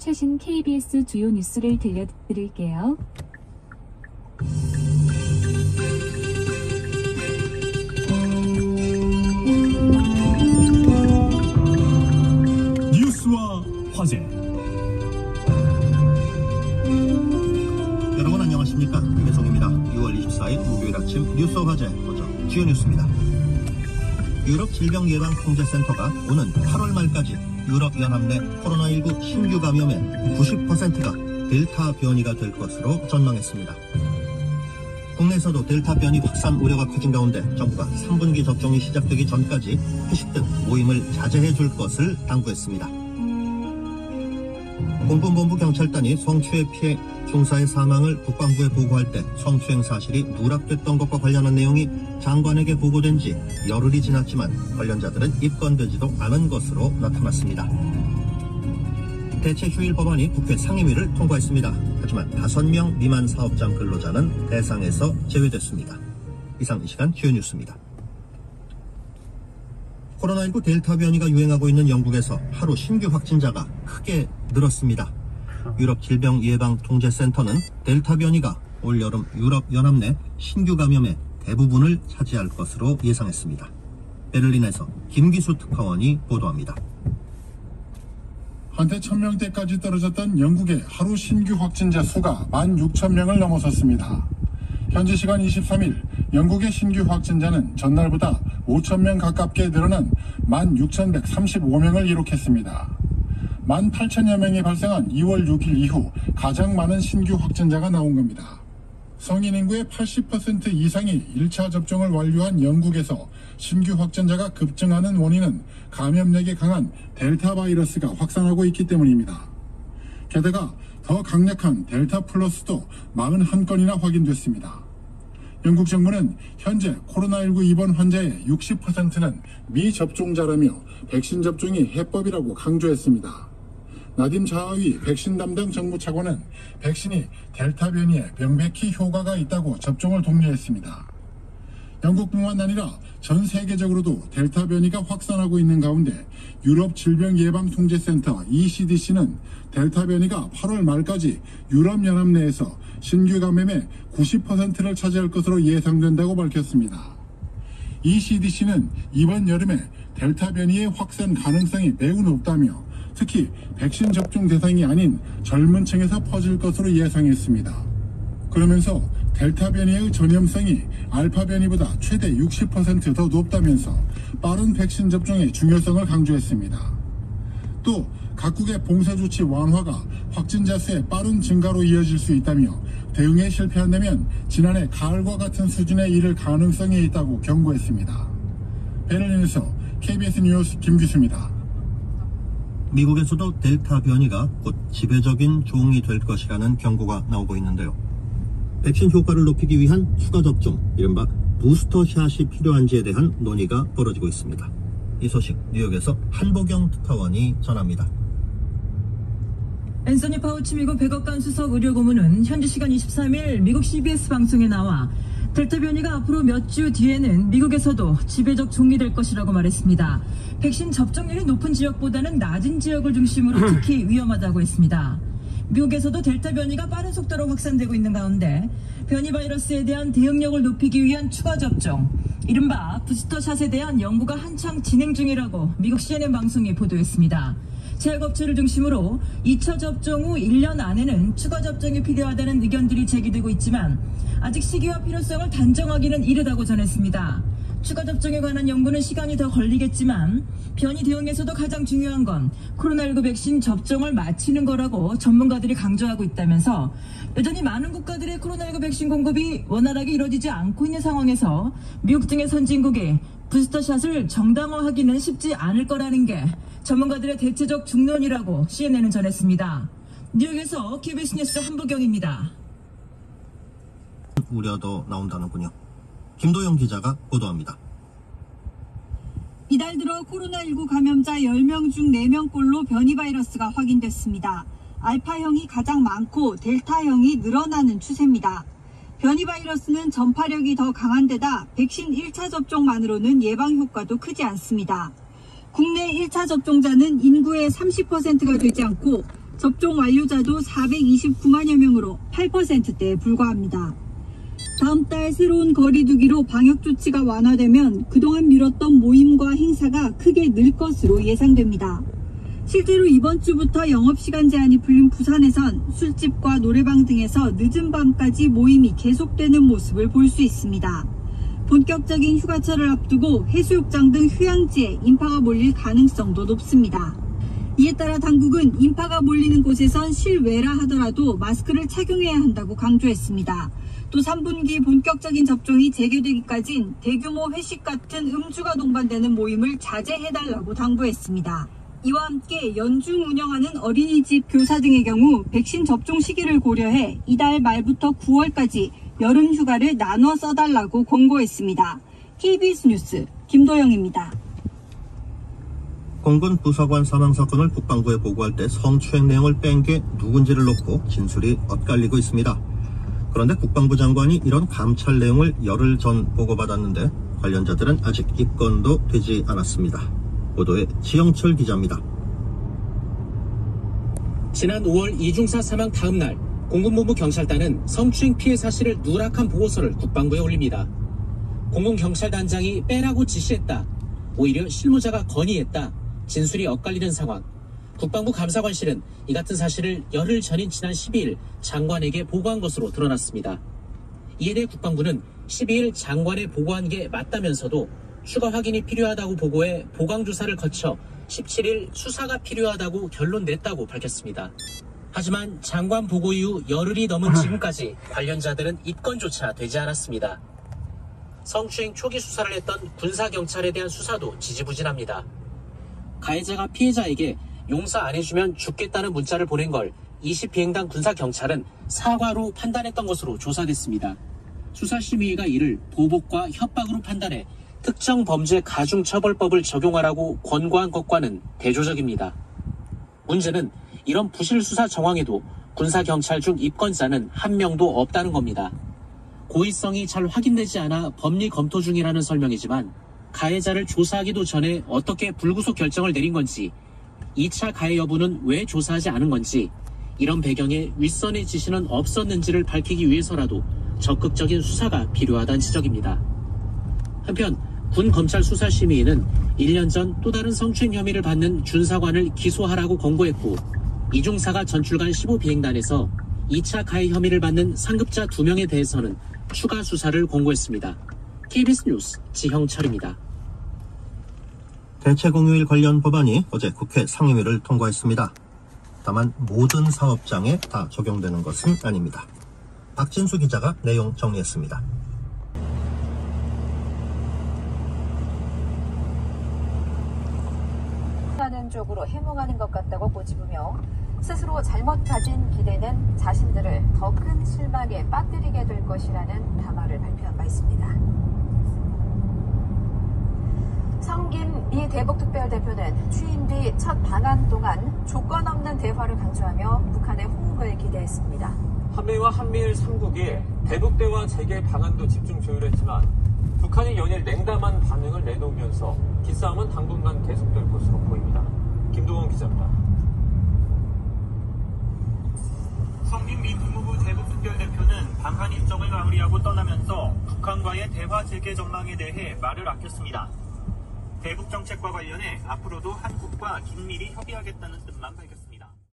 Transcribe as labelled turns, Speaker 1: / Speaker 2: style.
Speaker 1: 최신 KBS 주요 뉴스를 들려드릴게요.
Speaker 2: 뉴스와 화제.
Speaker 3: 여러분 안녕하십니까? 김혜성입니다. 6월 24일 목요일 아침 뉴스와 화제 먼저 주요 뉴스입니다. 유럽 질병예방통제센터가 오는 8월 말까지 유럽연합 내 코로나19 신규 감염의 90%가 델타 변이가 될 것으로 전망했습니다. 국내에서도 델타 변이 확산 우려가 커진 가운데 정부가 3분기 접종이 시작되기 전까지 회식 등 모임을 자제해 줄 것을 당부했습니다. 공군본부 경찰단이 성추행 피해 중사의 사망을 국방부에 보고할 때 성추행 사실이 누락됐던 것과 관련한 내용이 장관에게 보고된 지 열흘이 지났지만 관련자들은 입건되지도 않은 것으로 나타났습니다. 대체 휴일 법안이 국회 상임위를 통과했습니다. 하지만 5명 미만 사업장 근로자는 대상에서 제외됐습니다. 이상 이 시간 주요 뉴스입니다. 코로나19 델타 변이가 유행하고 있는 영국에서 하루 신규 확진자가 크게 늘었습니다. 유럽 질병예방통제센터는 델타 변이가 올여름 유럽연합 내 신규 감염의 대부분을 차지할 것으로 예상했습니다. 베를린에서 김기수 특파원이 보도합니다.
Speaker 4: 한때 1000명대까지 떨어졌던 영국의 하루 신규 확진자 수가 16,000명을 넘어섰습니다. 현지 시간 23일 영국의 신규 확진자는 전날보다 5,000명 가깝게 늘어난 16,135명을 기록했습니다. 18,000여 명이 발생한 2월 6일 이후 가장 많은 신규 확진자가 나온 겁니다. 성인 인구의 80% 이상이 1차 접종을 완료한 영국에서 신규 확진자가 급증하는 원인은 감염력이 강한 델타 바이러스가 확산하고 있기 때문입니다. 게다가 더 강력한 델타 플러스도 41건이나 확인됐습니다. 영국 정부는 현재 코로나19 입원 환자의 60%는 미접종자라며 백신 접종이 해법이라고 강조했습니다. 나딤 자하위 백신 담당 정부차관은 백신이 델타 변이에 명백히 효과가 있다고 접종을 독려했습니다. 영국뿐만 아니라 전 세계적으로도 델타 변이가 확산하고 있는 가운데 유럽 질병예방통제센터 ECDC는 델타 변이가 8월 말까지 유럽연합 내에서 신규 감염의 90%를 차지할 것으로 예상된다고 밝혔습니다. ECDC는 이번 여름에 델타 변이의 확산 가능성이 매우 높다며 특히 백신 접종 대상이 아닌 젊은 층에서 퍼질 것으로 예상했습니다. 그러면서 델타 변이의 전염성이 알파 변이보다 최대 60% 더 높다면서 빠른 백신 접종의 중요성을 강조했습니다. 또 각국의 봉쇄조치 완화가 확진자 수의 빠른 증가로 이어질 수 있다며 대응에 실패한다면 지난해 가을과 같은 수준에 이를 가능성이 있다고 경고했습니다. 베를린에서 KBS 뉴스 김기수입니다.
Speaker 3: 미국에서도 델타 변이가 곧 지배적인 종이 될 것이라는 경고가 나오고 있는데요. 백신 효과를 높이기 위한 추가 접종, 이른바 부스터샷이 필요한지에 대한 논의가 벌어지고 있습니다. 이 소식 뉴욕에서 한보경 특파원이 전합니다.
Speaker 5: 앤서니 파우치 미국 백악관 수석 의료고문은 현지 시간 23일 미국 CBS 방송에 나와 델타 변이가 앞으로 몇 주 뒤에는 미국에서도 지배적 종이 될 것이라고 말했습니다. 백신 접종률이 높은 지역보다는 낮은 지역을 중심으로 특히 위험하다고 했습니다. 미국에서도 델타 변이가 빠른 속도로 확산되고 있는 가운데 변이 바이러스에 대한 대응력을 높이기 위한 추가 접종, 이른바 부스터샷에 대한 연구가 한창 진행 중이라고 미국 CNN 방송이 보도했습니다. 제약업체를 중심으로 2차 접종 후 1년 안에는 추가 접종이 필요하다는 의견들이 제기되고 있지만 아직 시기와 필요성을 단정하기는 이르다고 전했습니다. 추가 접종에 관한 연구는 시간이 더 걸리겠지만 변이 대응에서도 가장 중요한 건 코로나19 백신 접종을 마치는 거라고 전문가들이 강조하고 있다면서 여전히 많은 국가들의 코로나19 백신 공급이 원활하게 이루어지지 않고 있는 상황에서 미국 등의 선진국이 부스터샷을 정당화하기는 쉽지 않을 거라는 게 전문가들의 대체적 중론이라고 CNN은 전했습니다. 뉴욕에서 KBS 뉴스 한보경입니다.
Speaker 3: 우려도 나온다는군요. 김도영 기자가 보도합니다.
Speaker 6: 이달 들어 코로나19 감염자 10명 중 4명꼴로 변이 바이러스가 확인됐습니다. 알파형이 가장 많고 델타형이 늘어나는 추세입니다. 변이 바이러스는 전파력이 더 강한 데다 백신 1차 접종만으로는 예방 효과도 크지 않습니다. 국내 1차 접종자는 인구의 30%가 되지 않고 접종 완료자도 429만여 명으로 8%대에 불과합니다. 다음 달 새로운 거리두기로 방역 조치가 완화되면 그동안 미뤘던 모임과 행사가 크게 늘 것으로 예상됩니다. 실제로 이번 주부터 영업시간 제한이 풀린 부산에선 술집과 노래방 등에서 늦은 밤까지 모임이 계속되는 모습을 볼 수 있습니다. 본격적인 휴가철을 앞두고 해수욕장 등 휴양지에 인파가 몰릴 가능성도 높습니다. 이에 따라 당국은 인파가 몰리는 곳에선 실외라 하더라도 마스크를 착용해야 한다고 강조했습니다. 또 3분기 본격적인 접종이 재개되기까진 대규모 회식 같은 음주가 동반되는 모임을 자제해달라고 당부했습니다. 이와 함께 연중 운영하는 어린이집 교사 등의 경우 백신 접종 시기를 고려해 이달 말부터 9월까지 여름 휴가를 나눠 써달라고 권고했습니다. KBS 뉴스 김도영입니다.
Speaker 3: 공군 부사관 사망 사건을 국방부에 보고할 때 성추행 내용을 뺀 게 누군지를 놓고 진술이 엇갈리고 있습니다. 그런데 국방부 장관이 이런 감찰 내용을 열흘 전 보고받았는데 관련자들은 아직 입건도 되지 않았습니다. 보도에 지영철 기자입니다.
Speaker 2: 지난 5월 이중사 사망 다음 날 공군본부 경찰단은 성추행 피해 사실을 누락한 보고서를 국방부에 올립니다. 공군경찰단장이 빼라고 지시했다. 오히려 실무자가 건의했다. 진술이 엇갈리는 상황. 국방부 감사관실은 이 같은 사실을 열흘 전인 지난 12일 장관에게 보고한 것으로 드러났습니다. 이에 대해 국방부는 12일 장관에 보고한 게 맞다면서도 추가 확인이 필요하다고 보고해 보강조사를 거쳐 17일 수사가 필요하다고 결론 냈다고 밝혔습니다. 하지만 장관 보고 이후 열흘이 넘은 지금까지 관련자들은 입건조차 되지 않았습니다. 성추행 초기 수사를 했던 군사경찰에 대한 수사도 지지부진합니다. 가해자가 피해자에게 용서 안 해주면 죽겠다는 문자를 보낸 걸 20비행단 군사경찰은 사과로 판단했던 것으로 조사됐습니다. 수사심의회가 이를 보복과 협박으로 판단해 특정 범죄 가중처벌법을 적용하라고 권고한 것과는 대조적입니다. 문제는 이런 부실 수사 정황에도 군사경찰 중 입건자는 한 명도 없다는 겁니다. 고의성이 잘 확인되지 않아 법리 검토 중이라는 설명이지만 가해자를 조사하기도 전에 어떻게 불구속 결정을 내린 건지, 2차 가해 여부는 왜 조사하지 않은 건지, 이런 배경에 윗선의 지시는 없었는지를 밝히기 위해서라도 적극적인 수사가 필요하다는 지적입니다. 한편 군 검찰 수사심의회는 1년 전 또 다른 성추행 혐의를 받는 준사관을 기소하라고 권고했고, 이중사가 전출간 15비행단에서 2차 가해 혐의를 받는 상급자 2명에 대해서는 추가 수사를 권고했습니다. KBS 뉴스 지형철입니다.
Speaker 3: 대체공휴일 관련 법안이 어제 국회 상임위를 통과했습니다. 다만 모든 사업장에 다 적용되는 것은 아닙니다. 박진수 기자가 내용 정리했습니다.
Speaker 7: 하는 쪽으로 해몽하는 것 같다고 꼬집으며 스스로 잘못 가진 기대는 자신들을 더 큰 실망에 빠뜨리게 될 것이라는 담화를 발표한 바 있습니다. 성김 미 대북특별대표는 취임 뒤 첫 방한 동안 조건 없는 대화를 강조하며 북한의 호응을 기대했습니다.
Speaker 8: 한미와 한미일 3국이 대북대화 재개 방안도 집중 조율했지만 북한이 연일 냉담한 반응을 내놓으면서 기싸움은 당분간 계속될 것으로 보입니다. 김동원 기자입니다.
Speaker 9: 성김 미 국무부 대북특별대표는 방한 일정을 마무리하고 떠나면서 북한과의 대화 재개 전망에 대해 말을 아꼈습니다. 대북 정책과 관련해 앞으로도 한국과 긴밀히 협의하겠다는 뜻만 밝혔습니다.